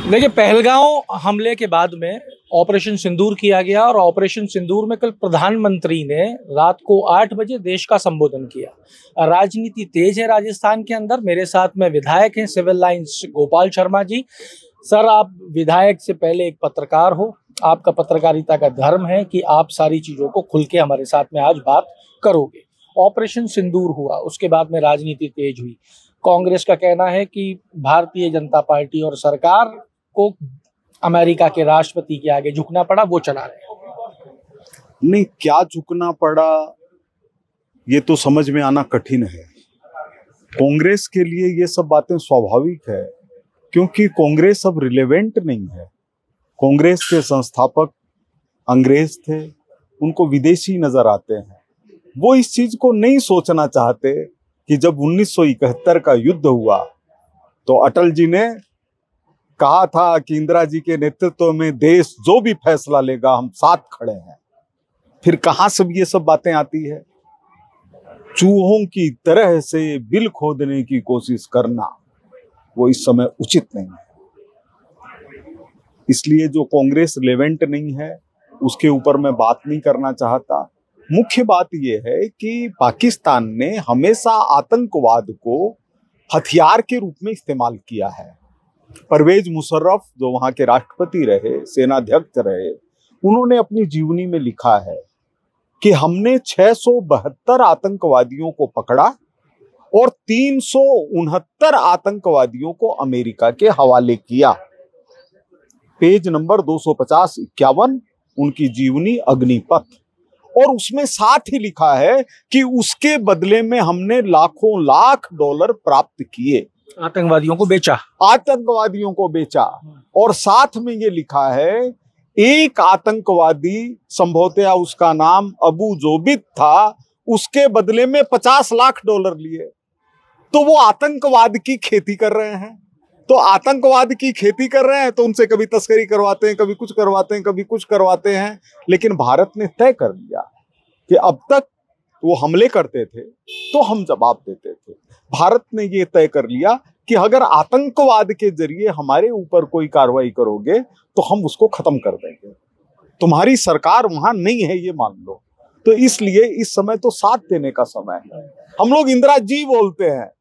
देखिए, पहलगांव हमले के बाद में ऑपरेशन सिंदूर किया गया और ऑपरेशन सिंदूर में कल प्रधानमंत्री ने रात को 8 बजे देश का संबोधन किया। राजनीति तेज है राजस्थान के अंदर। मेरे साथ में विधायक हैं civil lines Gopal Sharma ji. Sir, आप विधायक से पहले एक पत्रकार हो, आपका पत्रकारिता का धर्म है कि आप सारी चीजों को खुल के हमारे साथ में आज बात करोगे। ऑपरेशन सिंदूर हुआ, उसके बाद में राजनीति तेज हुई। कांग्रेस का कहना है कि भारतीय जनता पार्टी और सरकार को अमेरिका के राष्ट्रपति के आगे झुकना पड़ा, वो चला रहे हैं। नहीं, क्या झुकना पड़ा ये तो समझ में आना कठिन है। कांग्रेस के लिए ये सब बातें स्वाभाविक है, क्योंकि कांग्रेस अब रिलेवेंट नहीं है। कांग्रेस के संस्थापक अंग्रेज थे, उनको विदेशी नजर आते हैं। वो इस चीज को नहीं सोचना चाहते कि जब 1971 का युद्ध हुआ तो अटल जी ने कहा था कि इंदिरा जी के नेतृत्व में देश जो भी फैसला लेगा हम साथ खड़े हैं। फिर कहां से ये सब बातें आती है? चूहों की तरह से बिल खोदने की कोशिश करना वो इस समय उचित नहीं है। इसलिए जो कांग्रेस रिलेवेंट नहीं है उसके ऊपर मैं बात नहीं करना चाहता। मुख्य बात यह है कि पाकिस्तान ने हमेशा आतंकवाद को हथियार के रूप में इस्तेमाल किया है। परवेज मुशर्रफ जो वहां के राष्ट्रपति रहे, सेनाध्यक्ष रहे, उन्होंने अपनी जीवनी में लिखा है कि हमने 672 आतंकवादियों को पकड़ा और 369 आतंकवादियों को अमेरिका के हवाले किया। पेज नंबर 250-51 उनकी जीवनी अग्निपथ। और उसमें साथ ही लिखा है कि उसके बदले में हमने लाखों लाख डॉलर प्राप्त किए, आतंकवादियों को बेचा। और साथ में ये लिखा है एक आतंकवादी, संभवतः उसका नाम अबू जोबिद था, उसके बदले में 50 लाख डॉलर लिए। तो वो आतंकवाद की खेती कर रहे हैं। तो आतंकवाद की खेती कर रहे हैं तो उनसे कभी तस्करी करवाते हैं, कभी कुछ करवाते हैं, कभी कुछ करवाते हैं। लेकिन भारत ने तय कर लिया कि अब तक वो हमले करते थे तो हम जवाब देते थे। भारत ने ये तय कर लिया कि अगर आतंकवाद के जरिए हमारे ऊपर कोई कार्रवाई करोगे तो हम उसको खत्म कर देंगे। तुम्हारी सरकार वहां नहीं है, ये मान लो। तो इसलिए इस समय तो साथ देने का समय है। हम लोग इंदिरा जी बोलते हैं,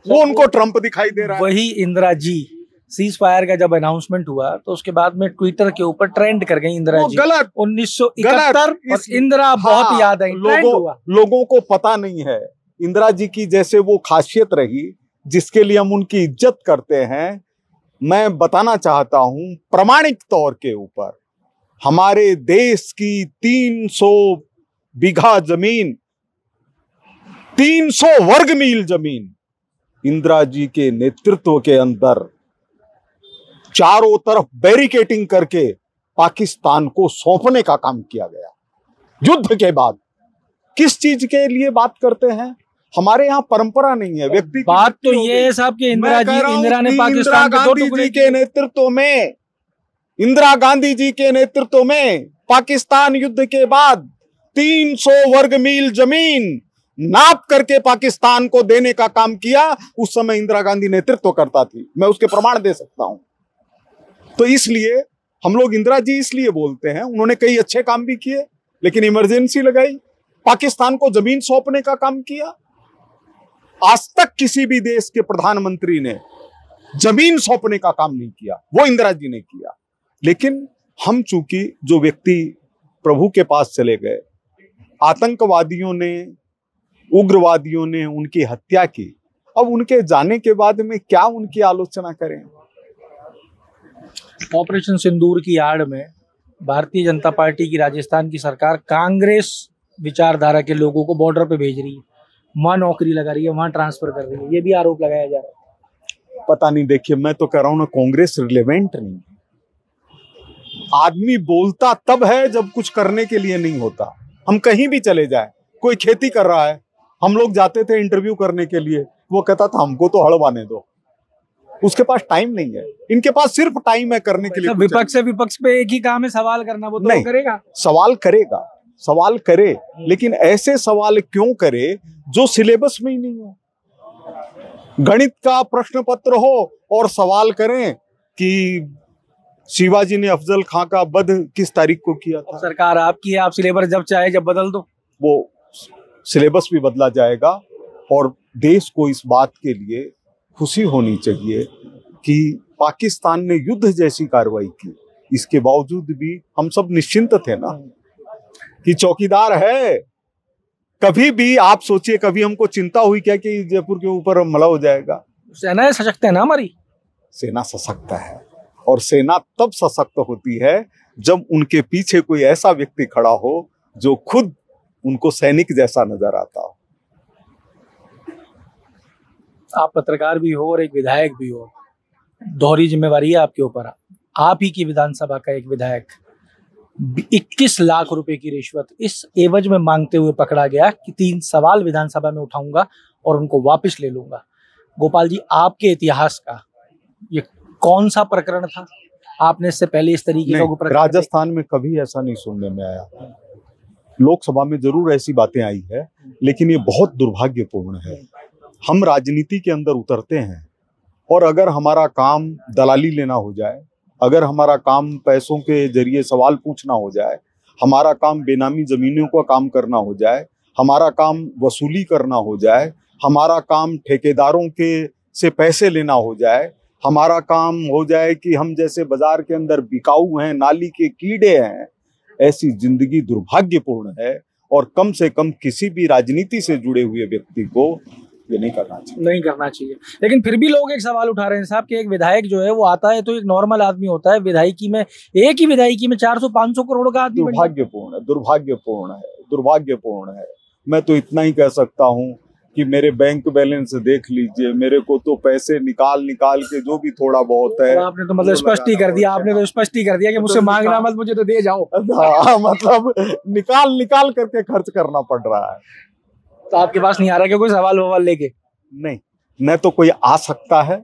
वो उनको ट्रंप दिखाई दे रहा है। वही इंदिरा जी, सीज फायर का जब अनाउंसमेंट हुआ तो उसके बाद में ट्विटर के ऊपर ट्रेंड कर गई इंदिरा जी। गलत 1971 और इंदिरा बहुत याद है। लोगों को पता नहीं है इंदिरा जी की जैसे वो खासियत रही जिसके लिए हम उनकी इज्जत करते हैं। मैं बताना चाहता हूं प्रमाणिक तौर के ऊपर, हमारे देश की 300 बीघा जमीन, 300 वर्ग मील जमीन इंदिरा जी के नेतृत्व के अंदर चारों तरफ बैरिकेडिंग करके पाकिस्तान को सौंपने का काम किया गया। युद्ध के बाद किस चीज के लिए बात करते हैं? हमारे यहाँ परंपरा नहीं है व्यक्ति बात तो ये है साहब कि इंदिरा ने पाकिस्तान के 2 टुकड़े के नेतृत्व में, इंदिरा गांधी जी के नेतृत्व में पाकिस्तान युद्ध के बाद 300 वर्ग मील जमीन नाप करके पाकिस्तान को देने का काम किया। उस समय इंदिरा गांधी नेतृत्व करता थी, मैं उसके प्रमाण दे सकता हूं। तो इसलिए हम लोग इंदिरा जी इसलिए बोलते हैं, उन्होंने कई अच्छे काम भी किए, लेकिन इमरजेंसी लगाई, पाकिस्तान को जमीन सौंपने का काम किया। आज तक किसी भी देश के प्रधानमंत्री ने जमीन सौंपने का काम नहीं किया, वो इंदिरा जी ने किया। लेकिन हम चूंकि जो व्यक्ति प्रभु के पास चले गए, आतंकवादियों ने, उग्रवादियों ने उनकी हत्या की, अब उनके जाने के बाद में क्या उनकी आलोचना करें? ऑपरेशन सिंदूर की आड़ में भारतीय जनता पार्टी की राजस्थान की सरकार कांग्रेस विचारधारा के लोगों को बॉर्डर पे भेज रही है, वहां नौकरी लगा रही है, वहां ट्रांसफर कर रही है, ये भी आरोप लगाया जा रहा है। पता नहीं, देखिए मैं तो कह रहा हूं ना, कांग्रेस रिलेवेंट नहीं है। आदमी बोलता तब है जब कुछ करने के लिए नहीं होता। हम कहीं भी चले जाए, कोई खेती कर रहा है, हम लोग जाते थे इंटरव्यू करने के लिए, वो कहता था हमको तो हड़वाने दो। उसके पास टाइम नहीं है, इनके पास सिर्फ टाइम है करने के लिए। विपक्ष पे एक ही काम है, सवाल करना। वो तो करेगा, सवाल करे, लेकिन ऐसे सवाल क्यों करे जो सिलेबस में ही नहीं हो। गणित का प्रश्न पत्र हो और सवाल करें कि शिवाजी ने अफजल खां का वध किस तारीख को किया था। सरकार आपकी है, आप सिलेबस जब चाहे जब बदल दो। वो सिलेबस भी बदला जाएगा और देश को इस बात के लिए खुशी होनी चाहिए कि पाकिस्तान ने युद्ध जैसी कार्रवाई की, इसके बावजूद भी हम सब निश्चिंत थे ना कि चौकीदार है। कभी भी आप सोचिए, कभी हमको चिंता हुई क्या कि जयपुर के ऊपर हमला हो जाएगा। सेना सशक्त है ना हमारी। सेना सशक्त है और सेना तब सशक्त होती है जब उनके पीछे कोई ऐसा व्यक्ति खड़ा हो जो खुद उनको सैनिक जैसा नजर आता हो। आप पत्रकार भी हो और एक विधायक भी हो, दोहरी जिम्मेवारी है आपके ऊपर। आप ही की विधानसभा का एक विधायक 21 लाख रुपए की रिश्वत इस एवज में मांगते हुए पकड़ा गया कि 3 सवाल विधानसभा में उठाऊंगा और उनको वापस ले लूंगा। गोपाल जी, आपके इतिहास का ये कौन सा प्रकरण था? आपने इससे पहले इस तरीके का प्रकरण राजस्थान में कभी ऐसा नहीं सुनने में आया। लोकसभा में जरूर ऐसी बातें आई है, लेकिन ये बहुत दुर्भाग्यपूर्ण है। हम राजनीति के अंदर उतरते हैं और अगर हमारा काम दलाली लेना हो जाए, अगर हमारा काम पैसों के जरिए सवाल पूछना हो जाए, हमारा काम बेनामी जमीनों का काम करना हो जाए, हमारा काम वसूली करना हो जाए, हमारा काम ठेकेदारों के से पैसे लेना हो जाए, हमारा काम हो जाए कि हम जैसे बाजार के अंदर बिकाऊ हैं, नाली के कीड़े हैं, ऐसी जिंदगी दुर्भाग्यपूर्ण है और कम से कम किसी भी राजनीति से जुड़े हुए व्यक्ति को ये नहीं करना चाहिए। लेकिन फिर भी लोग एक सवाल उठा रहे हैं साहब कि एक विधायक जो है वो आता है तो एक नॉर्मल आदमी होता है, विधायकी में एक ही विधायकी में 400-500 करोड़ का आदमी। दुर्भाग्यपूर्ण है। मैं तो इतना ही कह सकता हूँ कि मेरे बैंक बैलेंस देख लीजिए, मेरे को तो पैसे निकाल के जो भी थोड़ा बहुत है। आपने तो मतलब स्पष्ट ही कर दिया, कि मुझसे मांगना मत, मुझे तो दे जाओ। हाँ, मतलब निकाल करके खर्च करना पड़ रहा है। तो आपके पास नहीं आ रहा क्या कोई सवाल लेके? नहीं, न तो कोई आ सकता है,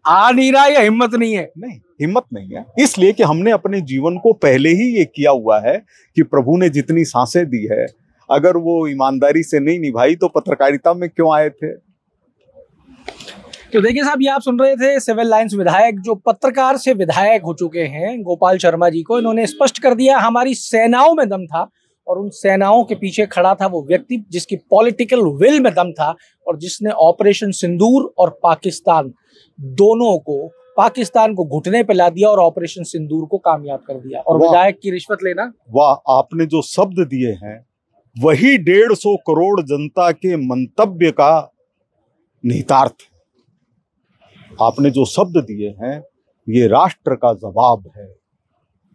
आ नहीं रहा या हिम्मत नहीं है? नहीं, हिम्मत नहीं है, इसलिए कि हमने अपने जीवन को पहले ही ये किया हुआ है कि प्रभु ने जितनी सांसें दी है, अगर वो ईमानदारी से नहीं निभाई तो पत्रकारिता में क्यों आए थे। तो देखिए साहब, ये आप सुन रहे थे सिविल लाइंस विधायक जो पत्रकार से विधायक हो चुके हैं, गोपाल शर्मा जी को। इन्होंने स्पष्ट कर दिया हमारी सेनाओं में दम था और उन सेनाओं के पीछे खड़ा था वो व्यक्ति जिसकी पॉलिटिकल विल में दम था और जिसने ऑपरेशन सिंदूर और पाकिस्तान दोनों को, पाकिस्तान को घुटने पे ला दिया और ऑपरेशन सिंदूर को कामयाब कर दिया। और विधायक की रिश्वत लेना, वाह, आपने जो शब्द दिए हैं वही 150 करोड़ जनता के मंतव्य का निहितार्थ। आपने जो शब्द दिए हैं ये राष्ट्र का जवाब है।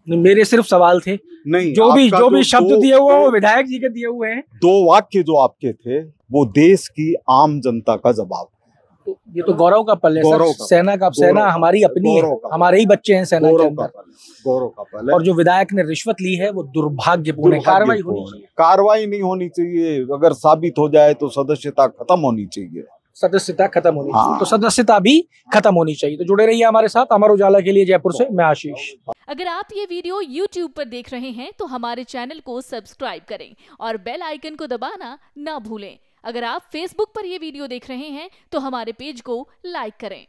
मेरे सिर्फ सवाल थे, नहीं, जो भी शब्द दिए हुए वो विधायक जी के दिए हुए हैं। 2 वाक्य जो आपके थे वो देश की आम जनता का जवाब है। तो ये तो गौरव का पल है सर, सेना का, सेना हमारी अपनी है, हमारे ही बच्चे हैं सेना के अंदर। गौरव का पल है। और जो विधायक ने रिश्वत ली है वो दुर्भाग्यपूर्ण है। कार्रवाई नहीं होनी चाहिए, अगर साबित हो जाए तो सदस्यता खत्म होनी चाहिए। तो सदस्यता भी खत्म होनी चाहिए। तो जुड़े रहिए हमारे साथ। अमर उजाला के लिए जयपुर से मैं आशीष। अगर आप ये वीडियो YouTube पर देख रहे हैं तो हमारे चैनल को सब्सक्राइब करें और बेल आइकन को दबाना ना भूलें। अगर आप Facebook पर ये वीडियो देख रहे हैं तो हमारे पेज को लाइक करें।